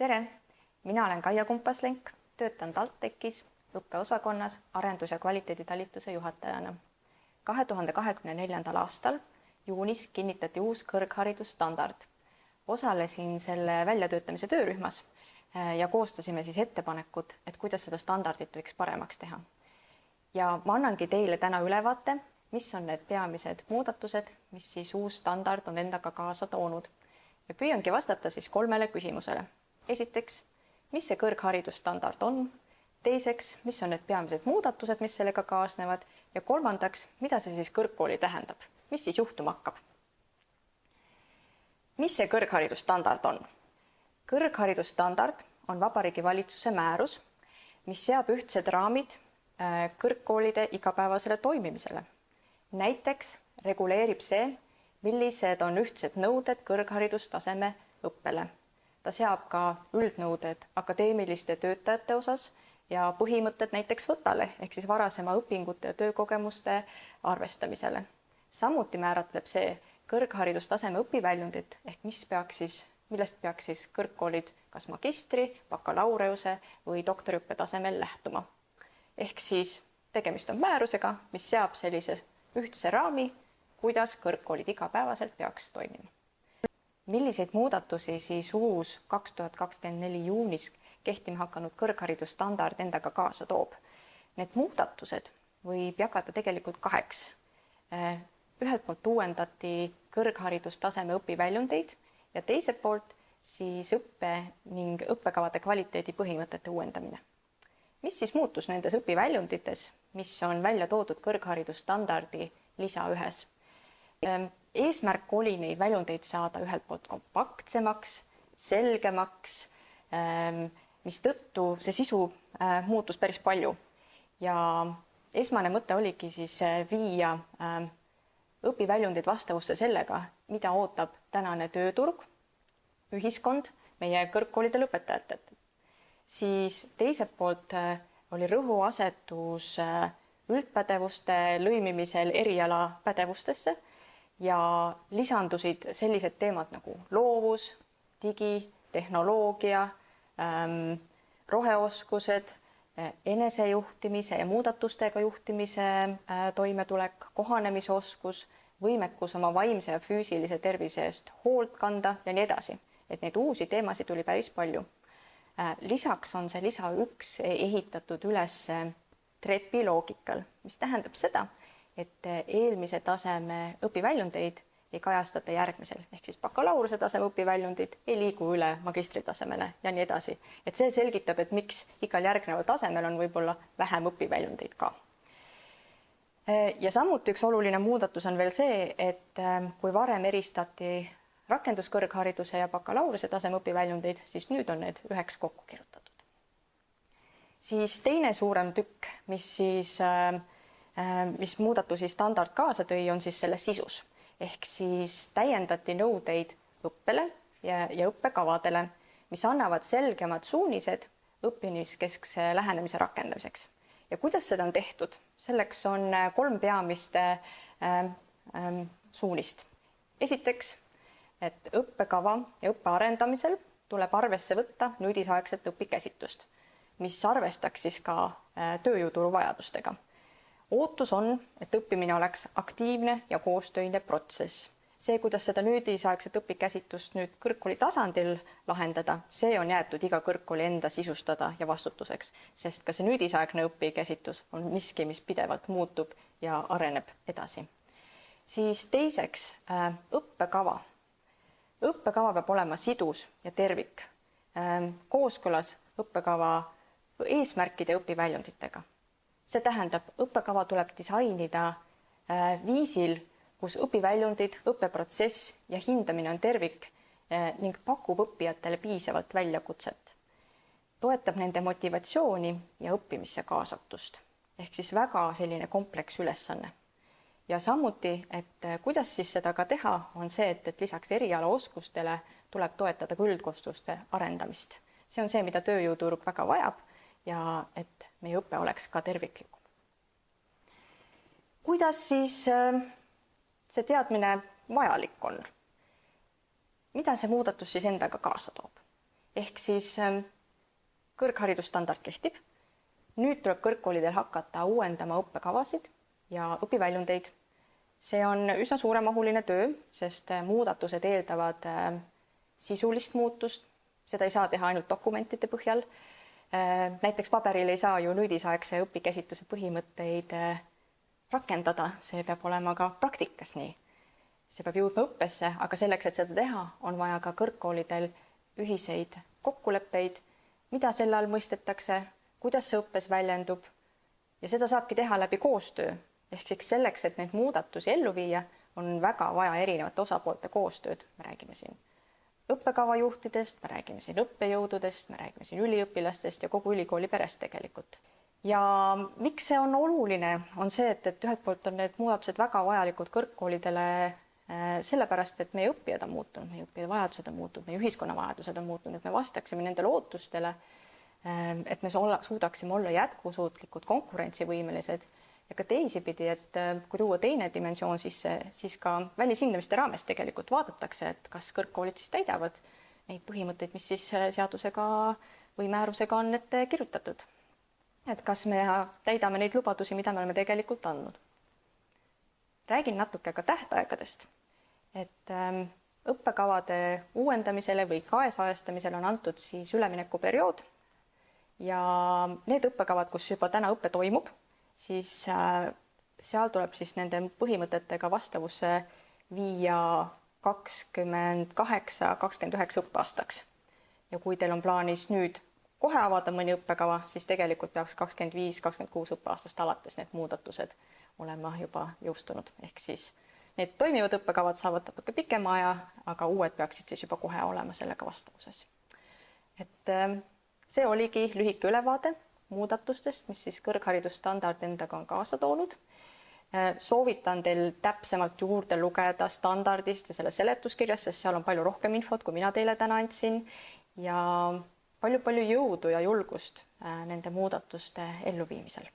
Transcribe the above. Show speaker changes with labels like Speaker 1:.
Speaker 1: Tere! Mina olen Kaia Kumpaslenk, töötan TalTechis õppeosakonnas arendus- ja kvaliteeditalituse juhatajana. 2024. aastal juunis kinnitati uus kõrgharidusstandard. Osalesin selle väljatöötamise töörühmas ja koostasime ettepanekud, et kuidas seda standardit võiks paremaks teha. Ja ma annangi teile täna ülevaate, mis on need peamised muudatused, mis uus standard on endaga kaasa toonud. Ja püüangi vastata 3 küsimusele. Esiteks, mis see kõrgharidusstandard on? Teiseks, mis on need peamised muudatused, mis sellega kaasnevad? Ja kolmandaks, mida see kõrgkooli tähendab? Mis juhtuma hakkab? Mis see kõrgharidusstandard on? Kõrgharidusstandard on Vabariigi Valitsuse määrus, mis seab ühtsed raamid kõrgkoolide igapäevasele toimimisele. Näiteks reguleerib see, millised on ühtsed nõuded kõrgharidustaseme õppele. Ta seab ka üldnõuded akadeemiliste töötajate osas ja põhimõtted näiteks võtale ehk varasema õpingute ja töökogemuste arvestamisele. Samuti määratleb see kõrgharidustaseme õpiväljundit ehk millest peaks kõrgkoolid kas magistri, bakalaureuse või doktoriõppe tasemel lähtuma. Ehk tegemist on määrusega, mis seab sellise ühtse raami, kuidas kõrgkoolid igapäevaselt peaks toimima. Milliseid muudatusi uus 2024 juunis kehtima hakanud kõrgharidusstandard endaga kaasa toob? Need muudatused võib jagada tegelikult 2. Ühelt poolt uuendati kõrgharidustaseme õpiväljundeid ja teiselt poolt õppe ning õppekavade kvaliteedi põhimõtete uuendamine. Mis muutus nendes õpiväljundites, mis on välja toodud kõrgharidusstandardi lisa 1? Eesmärk oli neid väljundeid saada ühelt poolt kompaktsemaks, selgemaks, mistõttu see sisu muutus päris palju. Ja esmane mõte oligi viia õpiväljundid vastavusse sellega, mida ootab tänane tööturg, ühiskond, meie kõrgkoolide lõpetajatelt. Teiselt poolt oli rõhuasetus üldpädevuste lõimimisel erialapädevustesse ja lisandusid sellised teemad nagu loovus, digi, tehnoloogia, roheoskused, enesejuhtimise ja muudatustega juhtimise toimetulek, kohanemisoskus, võimekus oma vaimse ja füüsilise tervise eest hoolt kanda ja nii edasi. Et neid uusi teemasid tuli päris palju. Lisaks on see lisa 1 ehitatud üles trepi loogikal, mis tähendab seda, et eelmise taseme õpiväljundeid ei kajastata järgmisel, ehk bakalaureuse taseme õpiväljundid ei liigu üle magistritasemele ja nii edasi. Et see selgitab, et miks igal järgneval tasemel on võib-olla vähem õpiväljundeid ka. Ja samuti üks oluline muudatus on veel see, et kui varem eristati rakenduskõrghariduse ja bakalaureuse taseme õpiväljundeid, siis nüüd on need üheks kokku kirjutatud. Teine suurem tükk, mis muudatusi standard kaasa tõi, on selles sisus. Ehk täiendati nõudeid õppele ja õppekavadele, mis annavad selgemad suunised õppimiskeskse lähenemise rakendamiseks. Ja kuidas seda on tehtud? Selleks on 3 peamist suunist. Esiteks, et õppekava ja õppe arendamisel tuleb arvesse võtta nüüdisaegset õpikäsitlust, mis arvestaks ka tööjõuturu vajadustega. Ootus on, et õppimine oleks aktiivne ja koostöine protsess. See, kuidas seda nüüdisaegset õpikäsitlust nüüd kõrgkooli tasandil lahendada, see on jäetud iga kõrgkooli enda sisustada ja vastutuseks, sest ka see nüüdisaegne õpikäsitlus on miski, mis pidevalt muutub ja areneb edasi. Teiseks, õppekava. Õppekava peab olema sidus ja tervik, kooskõlas õppekava eesmärkide ja õpiväljunditega. See tähendab, õppekava tuleb disainida viisil, kus õpiväljundid, õppeprotsess ja hindamine on tervik ning pakub õppijatele piisavalt väljakutset. Toetab nende motivatsiooni ja õppimisse kaasatust. Ehk väga selline kompleks ülesanne. Ja samuti, et kuidas seda ka teha, on see, et lisaks erialaoskustele tuleb toetada ka üldoskuste arendamist. See on see, mida tööjõuturg väga vajab ja et meie õpe oleks ka terviklikum. Kuidas see teadmine vajalik on? Mida see muudatus endaga kaasa toob? ehk siis kõrgharidusstandard kehtib. Nüüd tuleb kõrgkoolidel hakata uuendama õppekavasid ja õpiväljundeid. See on üsna suuremahuline töö, sest muudatused eeldavad sisulist muutust. Seda ei saa teha ainult dokumentide põhjal. Näiteks paberil ei saa ju nüüdisaegse õpikäsitluse põhimõtteid rakendada, see peab olema ka praktikas nii. See peab jõudma õppesse, aga selleks, et seda teha, on vaja ka kõrgkoolidel ühiseid kokkuleppeid, mida selle all mõistetakse, kuidas see õppes väljendub ja seda saabki teha läbi koostöö. Ehk siis selleks, et neid muudatusi ellu viia, on väga vaja erinevate osapoolte koostööd. Me räägime siin õppekavajuhtidest, me räägime siin õppejõududest, me räägime siin üliõpilastest ja kogu ülikooli perest tegelikult. Ja miks see on oluline, on see, et ühelt poolt on need muudatused väga vajalikud kõrgkoolidele sellepärast, et meie õppijad on muutunud, meie õppijad vajadused on muutunud, meie ühiskonna vajadused on muutunud, et me vastaksime nendele ootustele, et me suudaksime olla jätkusuutlikud, konkurentsivõimelised ja ka teisipidi, et kui tuua teine dimensioon sisse, siis ka välishindamiste raames tegelikult vaadatakse, et kas kõrgkoolid siis täidavad neid põhimõtteid, mis siis seadusega või määrusega on ette kirjutatud. Et kas me täidame neid lubadusi, mida me oleme tegelikult andnud. Räägin natuke ka tähtaegadest, et õppekavade uuendamisele või kaasajastamisele on antud siis üleminekuperiood ja need õppekavad, kus juba täna õpe toimub, siis seal tuleb siis nende põhimõtetega vastavusse viia 28-29 õppeaastaks. Ja kui teil on plaanis nüüd kohe avada mõni õppekava, siis tegelikult peaks 25-26 õppeaastast alates need muudatused olema juba jõustunud. Ehk siis need toimivad õppekavad saavad natuke pikema aja, aga uued peaksid siis juba kohe olema sellega vastavuses. Et see oligi lühike ülevaade muudatustest, mis siis kõrgharidusstandard endaga on kaasa toonud. Soovitan teil täpsemalt juurde lugeda standardist ja selle seletuskirjast, sest seal on palju rohkem infot, kui mina teile täna andsin ja palju jõudu ja julgust nende muudatuste elluviimisel.